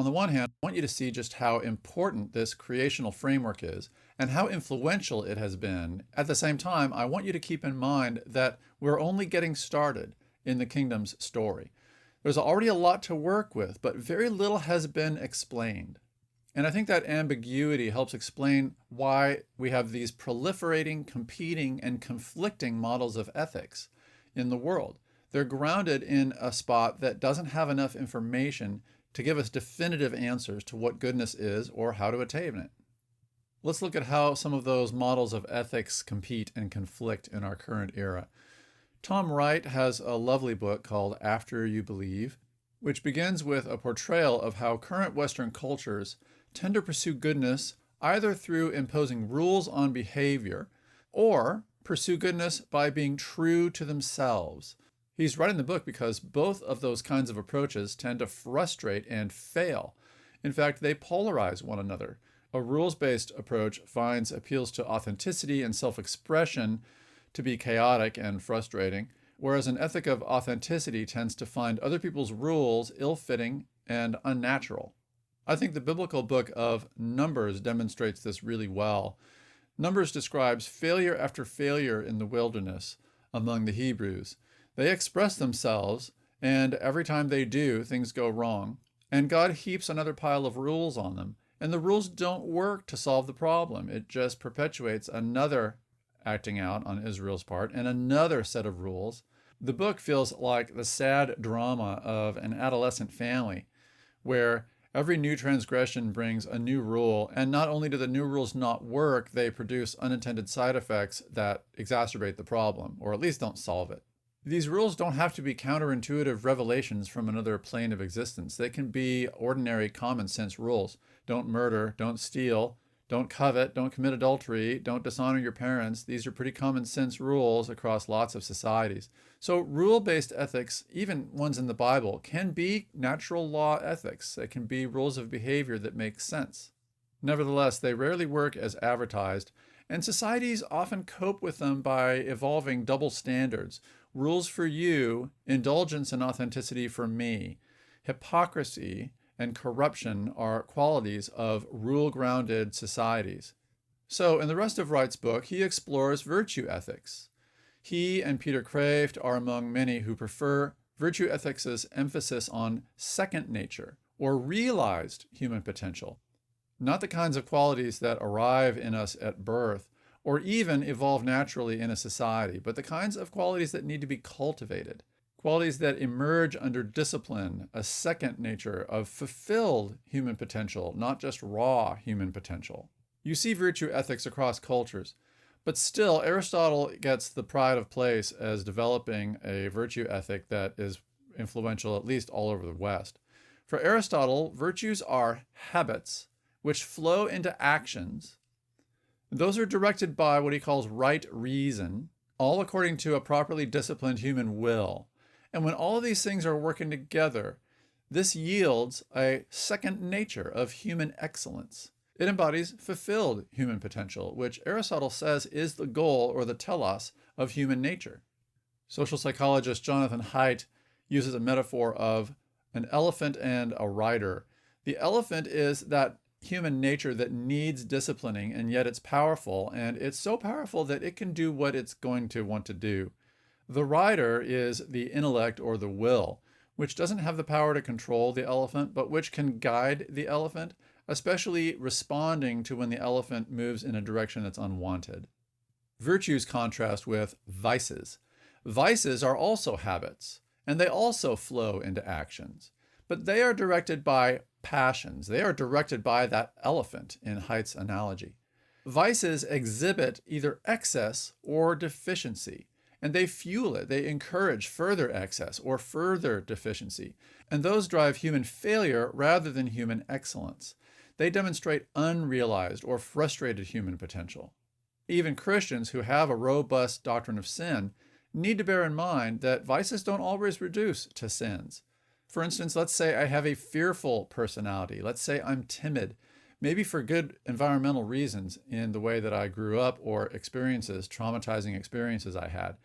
the one hand, I want you to see just how important this creational framework is and how influential it has been. At the same time, I want you to keep in mind that we're only getting started in the kingdom's story. There's already a lot to work with, but very little has been explained. And I think that ambiguity helps explain why we have these proliferating, competing, and conflicting models of ethics in the world. They're grounded in a spot that doesn't have enough information to give us definitive answers to what goodness is or how to attain it. Let's look at how some of those models of ethics compete and conflict in our current era. Tom Wright has a lovely book called After You Believe, which begins with a portrayal of how current Western cultures tend to pursue goodness either through imposing rules on behavior or pursue goodness by being true to themselves. He's writing the book because both of those kinds of approaches tend to frustrate and fail. In fact, they polarize one another. A rules-based approach finds appeals to authenticity and self-expression to be chaotic and frustrating, whereas an ethic of authenticity tends to find other people's rules ill-fitting and unnatural. I think the biblical book of Numbers demonstrates this really well. Numbers describes failure after failure in the wilderness among the Hebrews. They express themselves, and every time they do, things go wrong. And God heaps another pile of rules on them. And the rules don't work to solve the problem. It just perpetuates another acting out on Israel's part and another set of rules. The book feels like the sad drama of an adolescent family where every new transgression brings a new rule, and not only do the new rules not work, they produce unintended side effects that exacerbate the problem, or at least don't solve it. These rules don't have to be counterintuitive revelations from another plane of existence. They can be ordinary common sense rules. Don't murder, don't steal, don't covet, don't commit adultery, don't dishonor your parents. These are pretty common sense rules across lots of societies. So rule-based ethics, even ones in the Bible, can be natural law ethics. They can be rules of behavior that make sense. Nevertheless, they rarely work as advertised, and societies often cope with them by evolving double standards. Rules for you, indulgence and authenticity for me. Hypocrisy and corruption are qualities of rule-grounded societies. So in the rest of Wright's book, he explores virtue ethics. He and Peter Kraft are among many who prefer virtue ethics' emphasis on second nature, or realized human potential, not the kinds of qualities that arrive in us at birth, or even evolve naturally in a society, but the kinds of qualities that need to be cultivated, qualities that emerge under discipline, a second nature of fulfilled human potential, not just raw human potential. You see virtue ethics across cultures, but still Aristotle gets the pride of place as developing a virtue ethic that is influential at least all over the West. For Aristotle, virtues are habits which flow into actions. Those are directed by what he calls right reason, all according to a properly disciplined human will. And when all of these things are working together, this yields a second nature of human excellence. It embodies fulfilled human potential, which Aristotle says is the goal or the telos of human nature. Social psychologist Jonathan Haidt uses a metaphor of an elephant and a rider. The elephant is that human nature that needs disciplining, and yet it's powerful, and it's so powerful that it can do what it's going to want to do. The rider is the intellect or the will, which doesn't have the power to control the elephant, but which can guide the elephant, especially responding to when the elephant moves in a direction that's unwanted. Virtues contrast with vices. Vices are also habits, and they also flow into actions, but they are directed by passions. They are directed by that elephant in Haidt's analogy. Vices exhibit either excess or deficiency, and they fuel it. They encourage further excess or further deficiency, and those drive human failure rather than human excellence. They demonstrate unrealized or frustrated human potential. Even Christians who have a robust doctrine of sin need to bear in mind that vices don't always reduce to sins. For instance, let's say I have a fearful personality. Let's say I'm timid, maybe for good environmental reasons in the way that I grew up or traumatizing experiences I had.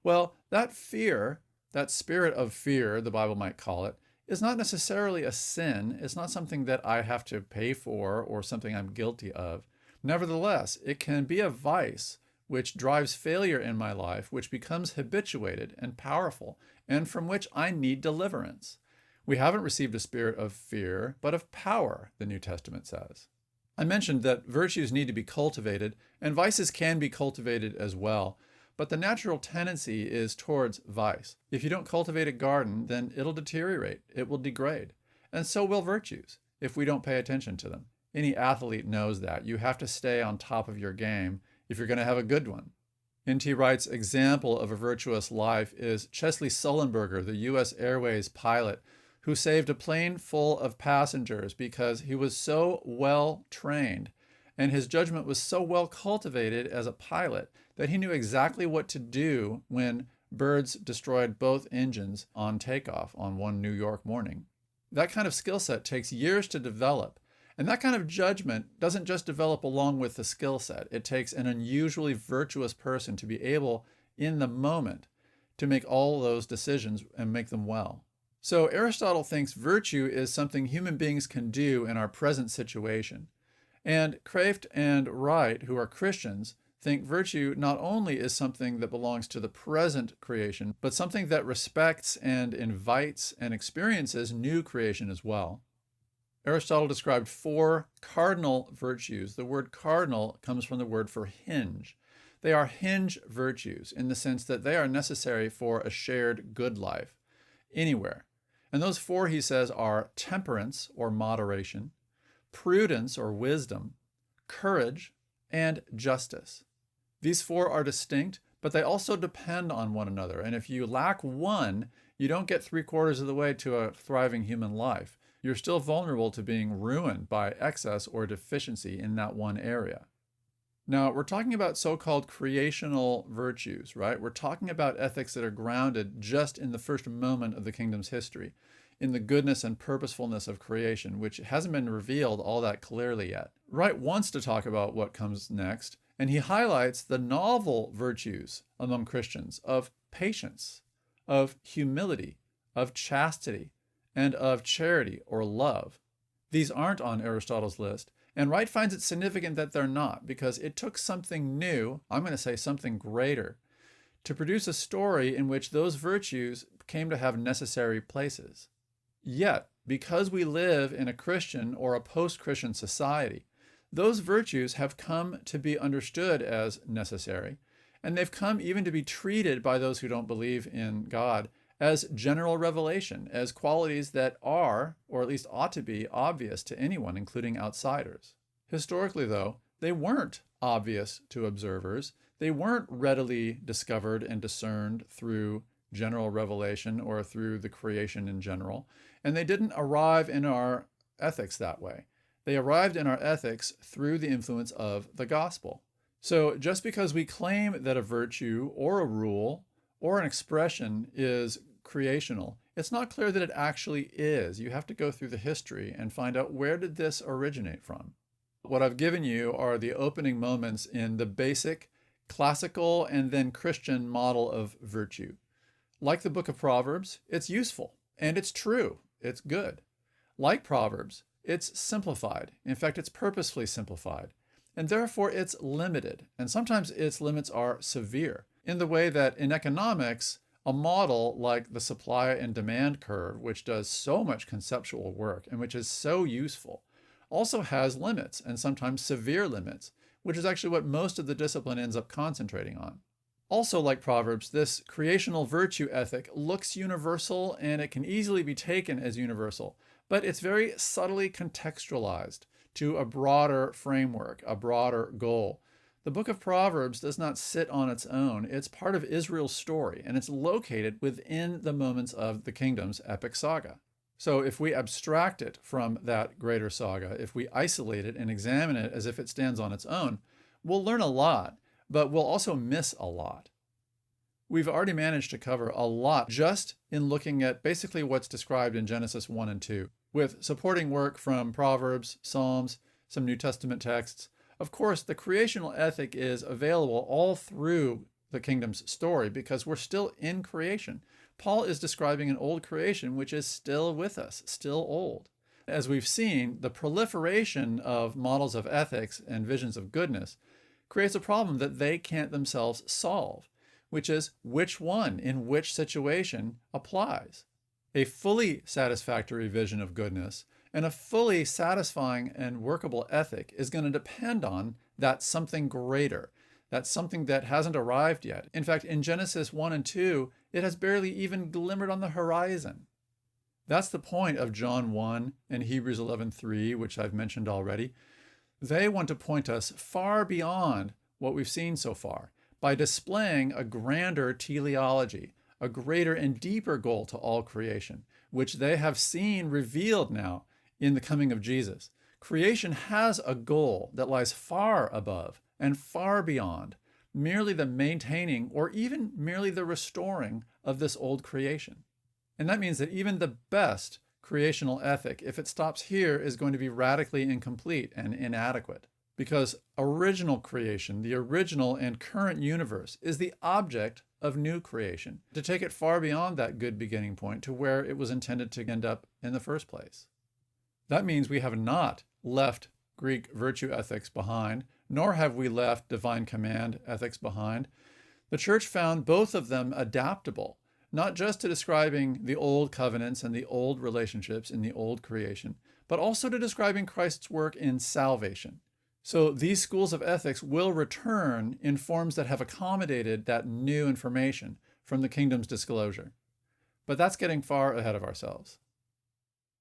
Well, that fear, that spirit of fear, the Bible might call it, is not necessarily a sin. It's not something that I have to pay for or something I'm guilty of. Nevertheless, it can be a vice which drives failure in my life, which becomes habituated and powerful, and from which I need deliverance. We haven't received a spirit of fear, but of power, the New Testament says. I mentioned that virtues need to be cultivated, and vices can be cultivated as well. But the natural tendency is towards vice. If you don't cultivate a garden, then it'll deteriorate, it will degrade. And so will virtues, if we don't pay attention to them. Any athlete knows that. You have to stay on top of your game if you're going to have a good one. N.T. Wright's example of a virtuous life is Chesley Sullenberger, the U.S. Airways pilot, who saved a plane full of passengers because he was so well trained and his judgment was so well cultivated as a pilot that he knew exactly what to do when birds destroyed both engines on takeoff on one New York morning. That kind of skill set takes years to develop, and that kind of judgment doesn't just develop along with the skill set. It takes an unusually virtuous person to be able, in the moment, to make all those decisions and make them well. So Aristotle thinks virtue is something human beings can do in our present situation. And Kraft and Wright, who are Christians, think virtue not only is something that belongs to the present creation, but something that respects and invites and experiences new creation as well. Aristotle described 4 cardinal virtues. The word cardinal comes from the word for hinge. They are hinge virtues in the sense that they are necessary for a shared good life anywhere. And those 4, he says, are temperance or moderation, prudence or wisdom, courage, and justice. These 4 are distinct, but they also depend on one another. And if you lack one, you don't get 3/4 of the way to a thriving human life. You're still vulnerable to being ruined by excess or deficiency in that one area. Now, we're talking about so-called creational virtues, right? We're talking about ethics that are grounded just in the first moment of the kingdom's history, in the goodness and purposefulness of creation, which hasn't been revealed all that clearly yet. Wright wants to talk about what comes next, and he highlights the novel virtues among Christians of patience, of humility, of chastity, and of charity or love. These aren't on Aristotle's list, and Wright finds it significant that they're not, because it took something new, I'm going to say something greater, to produce a story in which those virtues came to have necessary places. Yet, because we live in a Christian or a post-Christian society, those virtues have come to be understood as necessary, and they've come even to be treated by those who don't believe in God as general revelation, as qualities that are, or at least ought to be, obvious to anyone, including outsiders. Historically, though, they weren't obvious to observers. They weren't readily discovered and discerned through general revelation or through the creation in general, and they didn't arrive in our ethics that way. They arrived in our ethics through the influence of the gospel. So just because we claim that a virtue or a rule or an expression is creational, it's not clear that it actually is. You have to go through the history and find out, where did this originate from? What I've given you are the opening moments in the basic classical and then Christian model of virtue. Like the book of Proverbs, it's useful and it's true. It's good. Like Proverbs, it's simplified. In fact, it's purposefully simplified. And therefore, it's limited. And sometimes its limits are severe, in the way that in economics, a model like the supply and demand curve, which does so much conceptual work and which is so useful, also has limits, and sometimes severe limits, which is actually what most of the discipline ends up concentrating on. Also, like Proverbs, this creational virtue ethic looks universal and it can easily be taken as universal, but it's very subtly contextualized to a broader framework, a broader goal. The book of Proverbs does not sit on its own. It's part of Israel's story, and it's located within the moments of the kingdom's epic saga. So if we abstract it from that greater saga, if we isolate it and examine it as if it stands on its own, we'll learn a lot, but we'll also miss a lot. We've already managed to cover a lot just in looking at basically what's described in Genesis 1 and 2, with supporting work from Proverbs, Psalms, some New Testament texts. Of course, the creational ethic is available all through the kingdom's story because we're still in creation. Paul is describing an old creation which is still with us, still old. As we've seen, the proliferation of models of ethics and visions of goodness creates a problem that they can't themselves solve, which is which one in which situation applies. A fully satisfactory vision of goodness and a fully satisfying and workable ethic is going to depend on that something greater, that something that hasn't arrived yet. In fact, in Genesis 1 and 2, it has barely even glimmered on the horizon. That's the point of John 1 and Hebrews 11:3, which I've mentioned already. They want to point us far beyond what we've seen so far by displaying a grander teleology, a greater and deeper goal to all creation, which they have seen revealed now in the coming of Jesus. Creation has a goal that lies far above and far beyond merely the maintaining or even merely the restoring of this old creation. And that means that even the best creational ethic, if it stops here, is going to be radically incomplete and inadequate. Because original creation, the original and current universe, is the object of new creation, to take it far beyond that good beginning point to where it was intended to end up in the first place. That means we have not left Greek virtue ethics behind, nor have we left divine command ethics behind. The church found both of them adaptable, not just to describing the old covenants and the old relationships in the old creation, but also to describing Christ's work in salvation. So these schools of ethics will return in forms that have accommodated that new information from the kingdom's disclosure. But that's getting far ahead of ourselves.